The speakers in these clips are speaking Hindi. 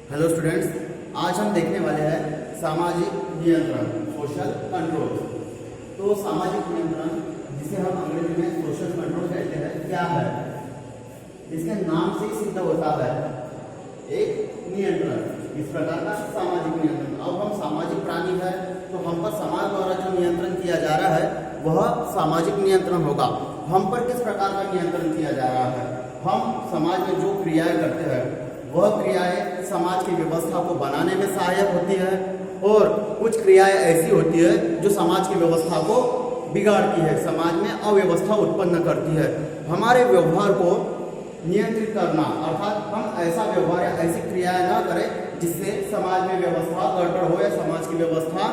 हेलो स्टूडेंट्स, आज हम देखने वाले हैं सामाजिक नियंत्रण, सोशल कंट्रोल। तो सामाजिक नियंत्रण, जिसे हम अंग्रेजी में सोशल कंट्रोल कहते हैं, क्या है? इसके नाम से ही सिद्ध होता है एक नियंत्रण। इस प्रकार का सामाजिक नियंत्रण। अब हम सामाजिक प्राणी है, तो हम पर समाज द्वारा जो नियंत्रण किया जा रहा है वह सामाजिक नियंत्रण होगा। हम पर किस प्रकार का नियंत्रण किया जा रहा है? हम समाज में जो क्रियाएं करते हैं वह क्रियाएं समाज की व्यवस्था को बनाने में सहायक होती है, और कुछ क्रियाएं ऐसी होती है जो समाज की व्यवस्था को बिगाड़ती है, समाज में अव्यवस्था उत्पन्न करती है। हमारे व्यवहार को नियंत्रित करना, अर्थात हम ऐसा व्यवहार या ऐसी क्रियाएं न करें जिससे समाज में व्यवस्था गड़बड़ हो या समाज की व्यवस्था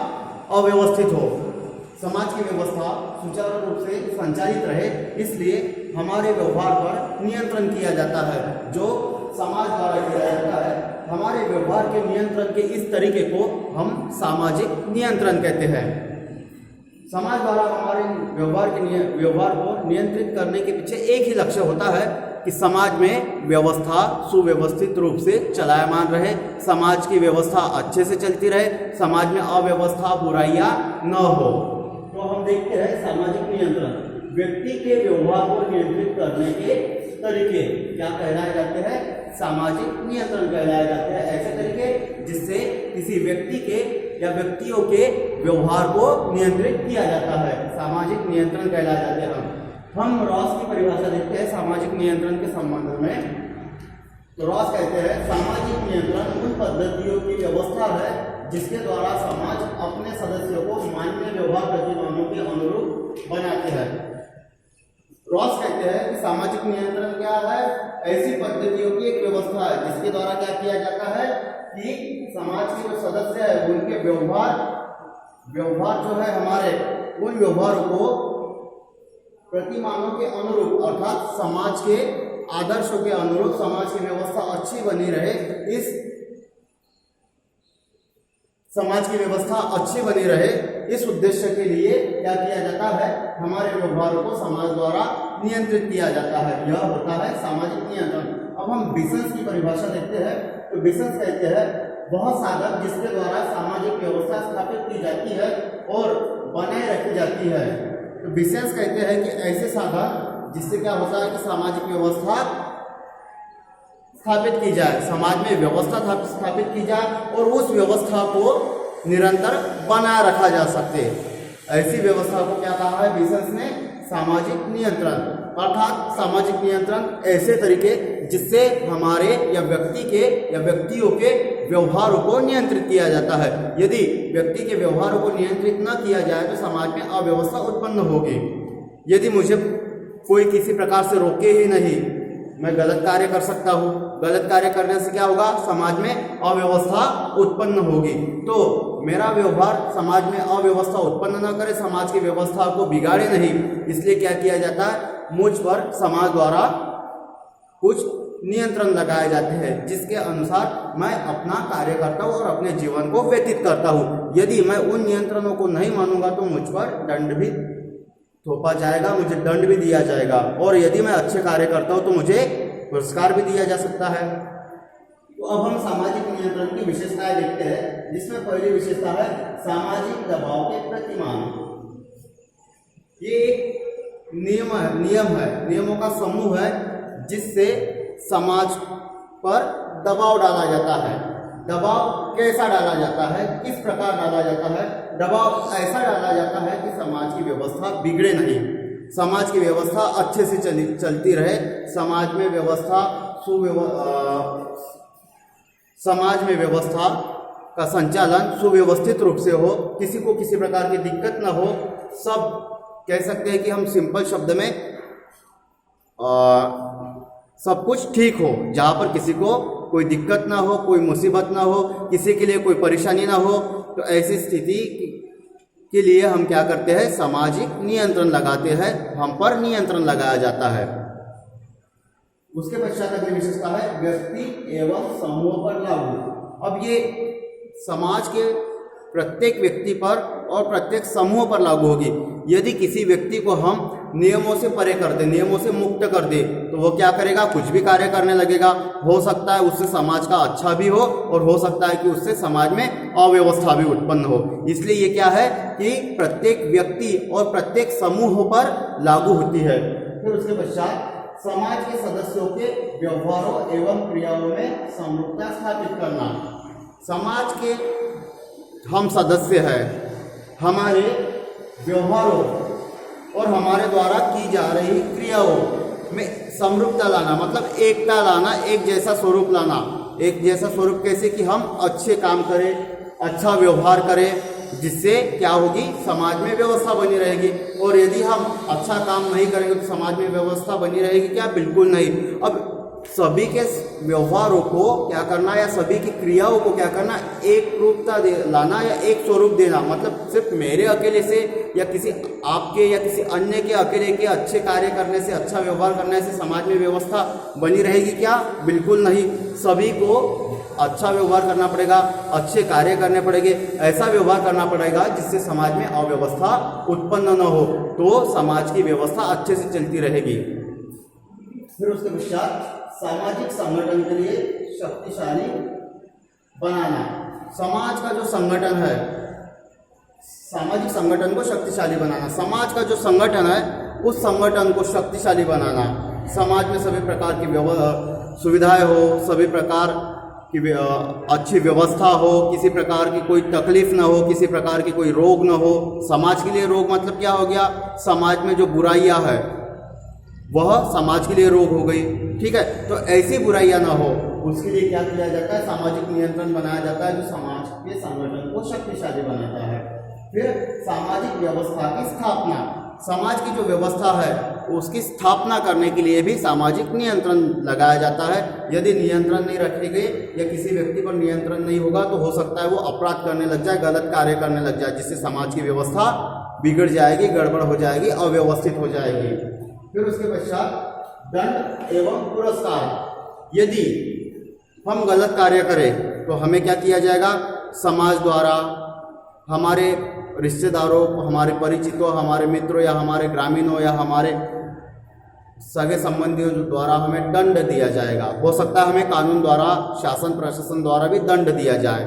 अव्यवस्थित हो। समाज की व्यवस्था सुचारू रूप से संचालित रहे, इसलिए हमारे व्यवहार पर नियंत्रण किया जाता है, जो समाज द्वारा किया जाता है। हमारे व्यवहार के नियंत्रण के इस तरीके को हम सामाजिक नियंत्रण कहते हैं। समाज द्वारा हमारे व्यवहार को नियंत्रित करने के पीछे एक ही लक्ष्य होता है कि समाज में व्यवस्था सुव्यवस्थित रूप से चलायमान रहे, समाज की व्यवस्था अच्छे से चलती रहे, समाज में अव्यवस्था बुराइयां न हो। तो हम देखते हैं सामाजिक नियंत्रण, व्यक्ति के व्यवहार को नियंत्रित करने के तरीके क्या कहलाए जाते हैं? सामाजिक नियंत्रण कहलाए जाते हैं। ऐसे तरीके जिससे किसी व्यक्ति के या व्यक्तियों के व्यवहार को नियंत्रित किया जाता है, सामाजिक नियंत्रण कहलाए जाते हैं। हम रॉस की परिभाषा देखते हैं सामाजिक नियंत्रण के संबंध में। तो रॉस कहते हैं सामाजिक नियंत्रण उन पद्धतियों की व्यवस्था है जिसके द्वारा समाज अपने सदस्यों को मान्य व्यवहार प्रतिमानों के अनुरूप बनाते हैं। रॉस कहते हैं कि सामाजिक नियंत्रण क्या है? ऐसी पद्धतियों की एक व्यवस्था है जिसके द्वारा क्या किया जाता है कि समाज के जो सदस्य है उनके व्यवहार जो है हमारे, उन व्यवहारों को प्रतिमानों के अनुरूप, अर्थात समाज के आदर्शों के अनुरूप समाज की व्यवस्था अच्छी बनी रहे, इस समाज की व्यवस्था अच्छी बनी रहे, इस उद्देश्य के लिए क्या किया जाता है? हमारे व्यवहारों को समाज द्वारा नियंत्रित किया जाता है। यह होता है सामाजिक नियंत्रण। अब हम बिजनेस की परिभाषा देखते हैं। तो बिजनेस कहते हैं वह साधन जिसके द्वारा सामाजिक व्यवस्था स्थापित की जाती है और बनाए रखी जाती है। तो बिजनेस कहते हैं कि ऐसे साधन जिससे क्या होता है कि सामाजिक व्यवस्था स्थापित की जाए, समाज में व्यवस्था स्थापित की जाए और उस व्यवस्था को निरंतर बनाए रखा जा सके। ऐसी व्यवस्था को क्या कहा है बिजनेस ने? सामाजिक नियंत्रण। अर्थात सामाजिक नियंत्रण ऐसे तरीके जिससे हमारे या व्यक्ति के या व्यक्तियों के व्यवहारों को नियंत्रित किया जाता है। यदि व्यक्ति के व्यवहारों को नियंत्रित न किया जाए तो समाज में अव्यवस्था उत्पन्न होगी। यदि मुझे कोई किसी प्रकार से रोके ही नहीं, मैं गलत कार्य कर सकता हूँ। गलत कार्य करने से क्या होगा? समाज में अव्यवस्था उत्पन्न होगी। तो मेरा व्यवहार समाज में अव्यवस्था उत्पन्न न करे, समाज की व्यवस्था को बिगाड़े नहीं, इसलिए क्या किया जाता है? मुझ पर समाज द्वारा कुछ नियंत्रण लगाए जाते हैं जिसके अनुसार मैं अपना कार्य करता हूँ और अपने जीवन को व्यतीत करता हूँ। यदि मैं उन नियंत्रणों को नहीं मानूंगा तो मुझ पर दंड भी थोपा जाएगा, मुझे दंड भी दिया जाएगा, और यदि मैं अच्छे कार्य करता हूँ तो मुझे पुरस्कार भी दिया जा सकता है। तो अब हम सामाजिक नियंत्रण की विशेषताएं देखते हैं, जिसमें पहली विशेषता है सामाजिक दबाव के प्रतिमान। ये एक नियम है, नियमों का समूह है जिससे समाज पर दबाव डाला जाता है। दबाव कैसा डाला जाता है? किस प्रकार डाला जाता है? दबाव ऐसा डाला जाता है कि समाज की व्यवस्था बिगड़े नहीं, समाज की व्यवस्था अच्छे से चलती रहे, समाज में व्यवस्था का संचालन सुव्यवस्थित रूप से हो, किसी को किसी प्रकार की दिक्कत न हो। सब कह सकते हैं कि हम सिंपल शब्द में सब कुछ ठीक हो, जहाँ पर किसी को कोई दिक्कत ना हो, कोई मुसीबत ना हो, किसी के लिए कोई परेशानी ना हो। तो ऐसी स्थिति के लिए हम क्या करते हैं? सामाजिक नियंत्रण लगाते हैं, हम पर नियंत्रण लगाया जाता है। उसके पश्चात अगली विशेषता है व्यक्ति एवं समूह पर लागू। अब ये समाज के प्रत्येक व्यक्ति पर और प्रत्येक समूह पर लागू होगी। यदि किसी व्यक्ति को हम नियमों से परे कर दे, नियमों से मुक्त कर दे, तो वो क्या करेगा, कुछ भी कार्य करने लगेगा। हो सकता है उससे समाज का अच्छा भी हो और हो सकता है कि उससे समाज में अव्यवस्था भी उत्पन्न हो। इसलिए ये क्या है कि प्रत्येक व्यक्ति और प्रत्येक समूह पर लागू होती है। फिर उसके पश्चात समाज के सदस्यों के व्यवहारों एवं क्रियाओं में समरूपता स्थापित करना। समाज के हम सदस्य हैं, हमारे व्यवहारों और हमारे द्वारा की जा रही क्रियाओं में समरूपता लाना, मतलब एकता लाना, एक जैसा स्वरूप लाना। एक जैसा स्वरूप कैसे कि हम अच्छे काम करें, अच्छा व्यवहार करें, जिससे क्या होगी, समाज में व्यवस्था बनी रहेगी। और यदि हम अच्छा काम नहीं करेंगे तो समाज में व्यवस्था बनी रहेगी क्या? बिल्कुल नहीं। अब सभी के व्यवहारों को क्या करना या सभी की क्रियाओं को क्या करना, एक रूपता लाना या एक स्वरूप देना। मतलब सिर्फ मेरे अकेले से या किसी आपके या किसी अन्य के अकेले के अच्छे कार्य करने से, अच्छा व्यवहार करने से समाज में व्यवस्था बनी रहेगी क्या? बिल्कुल नहीं। सभी को अच्छा व्यवहार करना पड़ेगा, अच्छे कार्य करने पड़ेंगे, ऐसा व्यवहार करना पड़ेगा जिससे समाज में अव्यवस्था उत्पन्न न हो, तो समाज की व्यवस्था अच्छे से चलती रहेगी। फिर उसके पश्चात सामाजिक संगठन के लिए शक्तिशाली बनाना। समाज का जो संगठन है, सामाजिक संगठन को शक्तिशाली बनाना। समाज का जो संगठन है उस संगठन को शक्तिशाली बनाना। समाज में सभी प्रकार की सुविधाएं हो, सभी प्रकार की अच्छी व्यवस्था हो, किसी प्रकार की कोई तकलीफ ना हो, किसी प्रकार की कोई रोग ना हो। समाज के लिए रोग मतलब क्या हो गया, समाज में जो बुराइयां है वह समाज के लिए रोग हो गई। ठीक है, तो ऐसी बुराइयां ना हो उसके लिए क्या किया जाता है, सामाजिक नियंत्रण बनाया जाता है जो समाज के संगठन को शक्तिशाली बनाता है। फिर सामाजिक व्यवस्था की स्थापना। समाज की जो व्यवस्था है उसकी स्थापना करने के लिए भी सामाजिक नियंत्रण लगाया जाता है। यदि नियंत्रण नहीं रखेंगे या किसी व्यक्ति पर नियंत्रण नहीं होगा तो हो सकता है वो अपराध करने लग जाए, गलत कार्य करने लग जाए, जिससे समाज की व्यवस्था बिगड़ जाएगी, गड़बड़ हो जाएगी, अव्यवस्थित हो जाएगी। फिर उसके पश्चात दंड एवं पुरस्कार। यदि हम गलत कार्य करें तो हमें क्या किया जाएगा, समाज द्वारा, हमारे रिश्तेदारों, हमारे परिचितों, हमारे मित्रों या हमारे ग्रामीणों या हमारे सगे संबंधियों द्वारा हमें दंड दिया जाएगा। हो सकता है हमें कानून द्वारा, शासन प्रशासन द्वारा भी दंड दिया जाए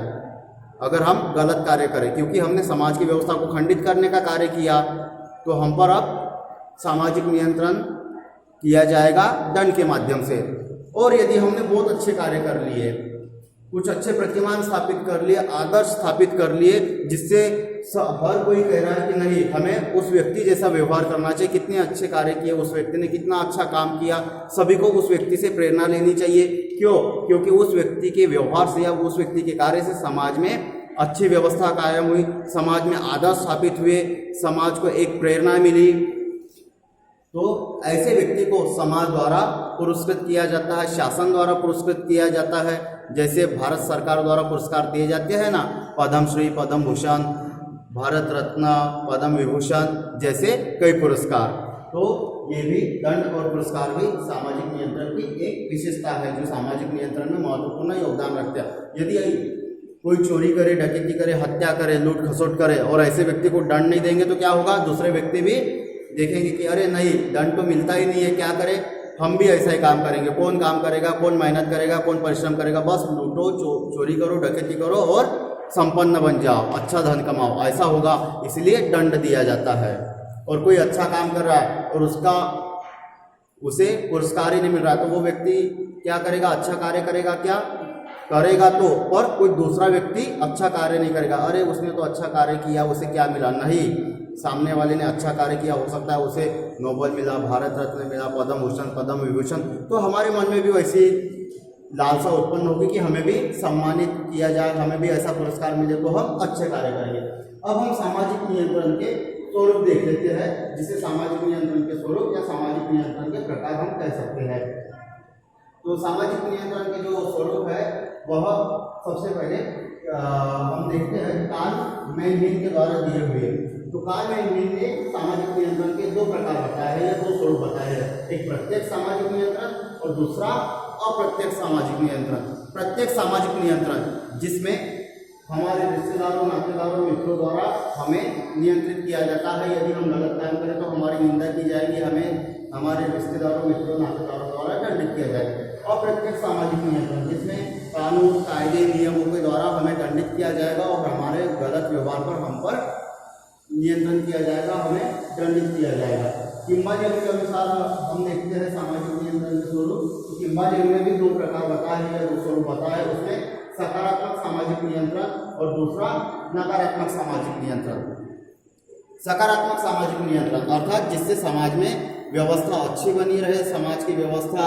अगर हम गलत कार्य करें, क्योंकि हमने समाज की व्यवस्था को खंडित करने का कार्य किया, तो हम पर अब सामाजिक नियंत्रण किया जाएगा दंड के माध्यम से। और यदि हमने बहुत अच्छे कार्य कर लिए, कुछ अच्छे प्रतिमान स्थापित कर लिए, आदर्श स्थापित कर लिए, जिससे हर कोई कह रहा है कि नहीं हमें उस व्यक्ति जैसा व्यवहार करना चाहिए, कितने अच्छे कार्य किए उस व्यक्ति ने, कितना अच्छा काम किया, सभी को उस व्यक्ति से प्रेरणा लेनी चाहिए। क्यों? क्योंकि उस व्यक्ति के व्यवहार से या उस व्यक्ति के कार्य से समाज में अच्छी व्यवस्था कायम हुई, समाज में आदर्श स्थापित हुए, समाज को एक प्रेरणा मिली। तो ऐसे व्यक्ति को समाज द्वारा पुरस्कृत किया जाता है, शासन द्वारा पुरस्कृत किया जाता है। जैसे भारत सरकार द्वारा पुरस्कार दिए जाते हैं ना, पद्मश्री, पद्म भूषण, भारत रत्न, पद्म विभूषण जैसे कई पुरस्कार। तो ये भी दंड और पुरस्कार भी सामाजिक नियंत्रण की एक विशेषता है जो सामाजिक नियंत्रण में महत्वपूर्ण योगदान रखते हैं। यदि कोई चोरी करे, डकैती करे, हत्या करे, लूट खसोट करे और ऐसे व्यक्ति को दंड नहीं देंगे तो क्या होगा, दूसरे व्यक्ति भी देखेंगे कि अरे नहीं, दंड तो मिलता ही नहीं है, क्या करें, हम भी ऐसा ही काम करेंगे। कौन काम करेगा, कौन मेहनत करेगा, कौन परिश्रम करेगा, बस लूटो, चोरी करो, डकैती करो और संपन्न बन जाओ, अच्छा धन कमाओ, ऐसा होगा। इसलिए दंड दिया जाता है। और कोई अच्छा काम कर रहा है और उसे पुरस्कार ही नहीं मिल रहा तो वो व्यक्ति क्या करेगा, अच्छा कार्य करेगा, क्या करेगा तो, और कोई दूसरा व्यक्ति अच्छा कार्य नहीं करेगा, अरे उसने तो अच्छा कार्य किया, उसे क्या मिला, नहीं, सामने वाले ने अच्छा कार्य किया, हो सकता है उसे नोबेल मिला, भारत रत्न मिला, पद्म भूषण, पद्म विभूषण। तो हमारे मन में भी वैसी लालसा उत्पन्न होगी कि हमें भी सम्मानित किया जाए, हमें भी ऐसा पुरस्कार मिले तो हम अच्छे कार्य करेंगे। अब हम सामाजिक नियंत्रण के स्वरूप देख लेते हैं, जिसे सामाजिक नियंत्रण के स्वरूप या सामाजिक नियंत्रण के प्रकार हम कह सकते हैं। तो सामाजिक नियंत्रण के जो स्वरूप है वह सबसे पहले हम देखते हैं कार्ल मैनहीन के द्वारा दिए हुए। तो कार्ल मैनहीन ने सामाजिक नियंत्रण के दो प्रकार बताए हैं या दो स्वरूप बताए हैं, एक प्रत्यक्ष सामाजिक नियंत्रण और दूसरा अप्रत्यक्ष सामाजिक नियंत्रण। प्रत्यक्ष सामाजिक नियंत्रण जिसमें हमारे रिश्तेदारों, नातेदारों, मित्रों द्वारा हमें नियंत्रित किया जाता है। यदि हम गलत काम करें तो हमारी निंदा की जाएगी, हमें हमारे रिश्तेदारों, मित्रों, नातेदारों द्वारा दंडित किया जाएगा। अप्रत्यक्ष सामाजिक नियंत्रण, जिसमें कानून, कायदे, नियमों के द्वारा हमें दंडित किया जाएगा और हमारे गलत व्यवहार पर हम पर नियंत्रण किया जाएगा, हमें दंडित किया जाएगा। किम्बाजेल के अनुसार हम देखते हैं सामाजिक नियंत्रण के स्वरूप। तो किम्बाजेल में भी दो प्रकार बताए हैं, दो स्वरूप बताए, उसमें सकारात्मक सामाजिक नियंत्रण और दूसरा नकारात्मक सामाजिक नियंत्रण। सकारात्मक सामाजिक नियंत्रण अर्थात जिससे समाज में व्यवस्था अच्छी बनी रहे, समाज की व्यवस्था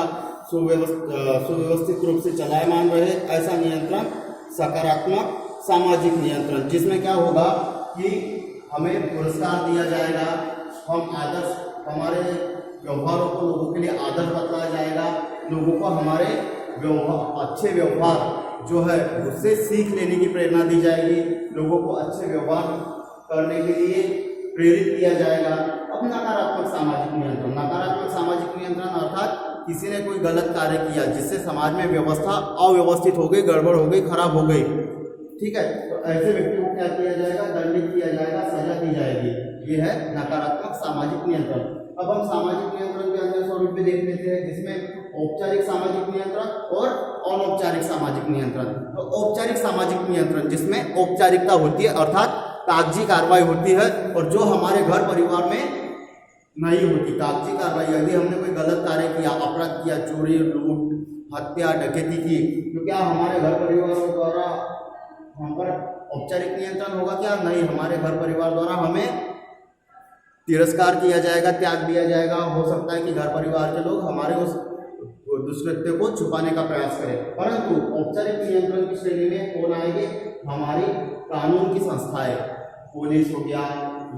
सुव्यवस्थित रूप से चलायमान रहे, ऐसा नियंत्रण सकारात्मक सामाजिक नियंत्रण। जिसमें क्या होगा कि हमें पुरस्कार दिया जाएगा, हम आदर्श, हमारे व्यवहारों को लोगों के लिए आदर्श बतलाया जाएगा, लोगों को हमारे अच्छे व्यवहार जो है उससे सीख लेने की प्रेरणा दी जाएगी, लोगों को अच्छे व्यवहार करने के लिए प्रेरित किया जाएगा। अब नकारात्मक सामाजिक नियंत्रण, नकारात्मक सामाजिक नियंत्रण अर्थात किसी ने कोई गलत कार्य किया जिससे समाज में व्यवस्था अव्यवस्थित हो गई, गड़बड़ हो गई, खराब हो गई, ठीक है, तो ऐसे व्यक्ति को क्या किया जाएगा, दंडित किया जाएगा, सजा दी जाएगी। ये है नकारात्मक सामाजिक नियंत्रण। अब हम सामाजिक नियंत्रण के अन्य स्वरूप भी देख लेते हैं, जिसमें औपचारिक सामाजिक नियंत्रण और अनौपचारिक सामाजिक नियंत्रण। तो औपचारिक सामाजिक नियंत्रण जिसमें औपचारिकता होती है अर्थात कागजी कार्रवाई होती है और जो हमारे घर परिवार में नहीं होती। कागजी कार्रवाई, यदि हमने कोई गलत कार्य किया, अपराध किया, चोरी, लूट, हत्या, डकैती की, तो क्या हमारे घर परिवार द्वारा हम पर औपचारिक नियंत्रण होगा? क्या नहीं, हमारे घर परिवार द्वारा हमें तिरस्कार किया जाएगा, त्याग दिया जाएगा। हो सकता है कि घर परिवार के लोग हमारे उस दुष्कृत्य को छुपाने का प्रयास करें। परंतु औपचारिक नियंत्रण की श्रेणी में कौन आएंगे? हमारी कानून की संस्थाएं, पुलिस हो गया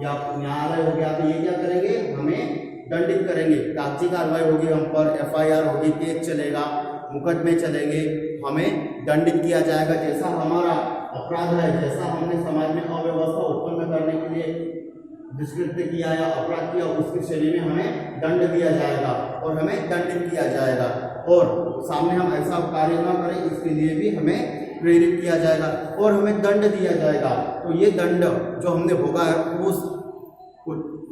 या न्यायालय हो गया, तो ये क्या करेंगे, हमें दंडित करेंगे। कागजी कार्रवाई होगी हम पर, FIR होगी, केस चलेगा, मुकदमे चलेंगे, हमें दंडित किया जाएगा। जैसा हमारा अपराध है, जैसा हमने समाज में अव्यवस्था उत्पन्न करने के लिए दुष्कृत्य किया या अपराध किया, उसकी श्रेणी में हमें दंड दिया जाएगा और हमें दंडित किया जाएगा। और सामने हम ऐसा कार्य न करें, इसके लिए भी हमें प्रेरित किया जाएगा और हमें दंड दिया जाएगा। तो ये दंड जो हमने भोगा है,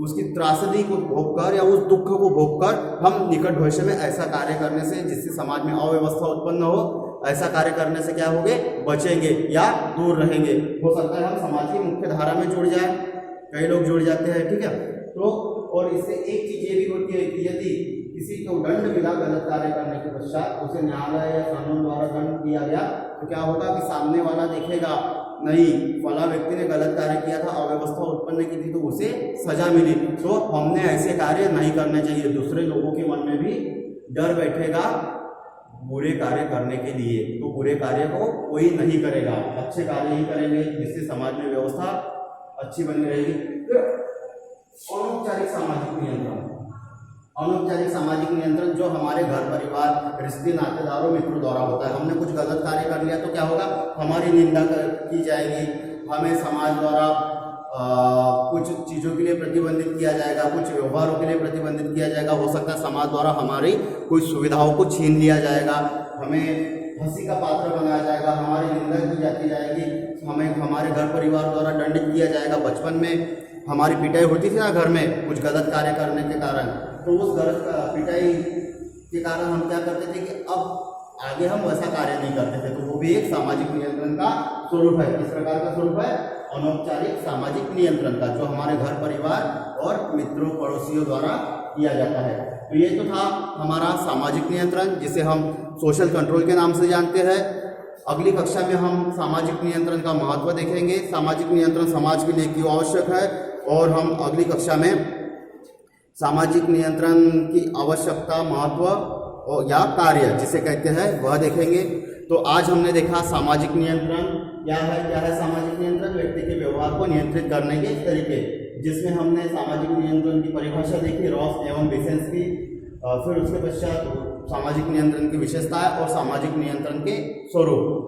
उसकी त्रासदी को भोगकर या उस दुख को भोगकर हम निकट भविष्य में ऐसा कार्य करने से, जिससे समाज में अव्यवस्था उत्पन्न हो, ऐसा कार्य करने से क्या होंगे, बचेंगे या दूर रहेंगे। हो सकता है हम समाज की मुख्य धारा में जुड़ जाए, कई लोग जुड़ जाते हैं, ठीक है। तो और इससे एक चीज ये भी होती है कि यदि किसी को दंड मिला गलत कार्य करने के पश्चात, उसे न्यायालय या कानून द्वारा दंड दिया गया, तो क्या होगा कि सामने वाला देखेगा, नहीं, फला व्यक्ति ने गलत कार्य किया था, अव्यवस्था उत्पन्न की थी, तो उसे सजा मिली, तो हमने ऐसे कार्य नहीं करने चाहिए। दूसरे लोगों के मन में भी डर बैठेगा बुरे कार्य करने के लिए, तो बुरे कार्य को कोई नहीं करेगा, अच्छे कार्य ही करेंगे, जिससे समाज में व्यवस्था अच्छी बनी रहेगी। अनौपचारिक सामाजिक नियंत्रण, अनौपचारिक सामाजिक नियंत्रण जो हमारे घर परिवार, रिश्ते, नातेदारों, मित्रों द्वारा होता है। हमने कुछ गलत कार्य कर लिया तो क्या होगा, हमारी निंदा की जाएगी, हमें समाज द्वारा कुछ चीज़ों के लिए प्रतिबंधित किया जाएगा, कुछ व्यवहारों के लिए प्रतिबंधित किया जाएगा। हो सकता है समाज द्वारा हमारी कुछ सुविधाओं को छीन लिया जाएगा, हमें हंसी का पात्र बनाया जाएगा, हमारी निंदा की जाती जाएगी, हमें हमारे घर परिवार द्वारा दंडित किया जाएगा। बचपन में हमारी पिटाई होती थी ना घर में, कुछ गलत कार्य करने के कारण, तो उस गलत पिटाई के कारण हम क्या करते थे कि अब आगे हम वैसा कार्य नहीं करते थे, तो वो भी एक सामाजिक नियंत्रण का स्वरूप है। किस प्रकार का स्वरूप है? अनौपचारिक सामाजिक नियंत्रण का, जो हमारे घर परिवार और मित्रों, पड़ोसियों द्वारा किया जाता है। तो ये तो था हमारा सामाजिक नियंत्रण, जिसे हम सोशल कंट्रोल के नाम से जानते हैं। अगली कक्षा में हम सामाजिक नियंत्रण का महत्व देखेंगे, सामाजिक नियंत्रण समाज के लिए क्यों आवश्यक है, और हम अगली कक्षा में सामाजिक नियंत्रण की आवश्यकता, महत्व या कार्य जिसे कहते हैं वह देखेंगे। तो आज हमने देखा सामाजिक नियंत्रण क्या है सामाजिक नियंत्रण, व्यक्ति के व्यवहार को नियंत्रित करने के तरीके, जिसमें हमने सामाजिक नियंत्रण की परिभाषा देखी, रॉस एवं विसेंस की, फिर उसके पश्चात सामाजिक नियंत्रण की विशेषताएं और सामाजिक नियंत्रण के स्वरूप।